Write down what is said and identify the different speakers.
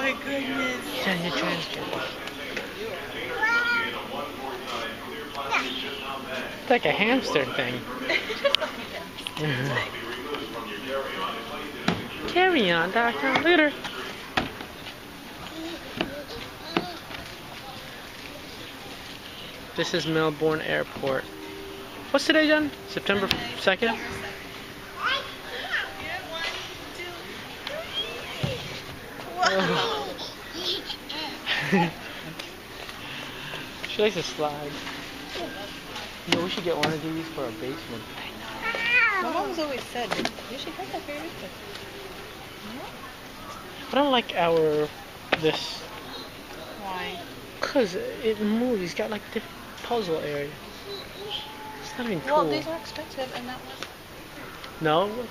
Speaker 1: my goodness.
Speaker 2: Yeah, you're transgender. It's like a hamster thing. Carry on, Doctor. Look at her. This is Melbourne Airport. What's today, Jen? September 2nd?
Speaker 1: Wow.
Speaker 2: She likes to slide. You know, we should get one of these for our basement.
Speaker 1: My mom's always said you should get that for your birthday.
Speaker 2: I don't like this.
Speaker 1: Why?
Speaker 2: Cause it moves. It's got like different puzzle area. It's not even cool.
Speaker 1: Well, these are expensive, and that was.
Speaker 2: No, it wasn't.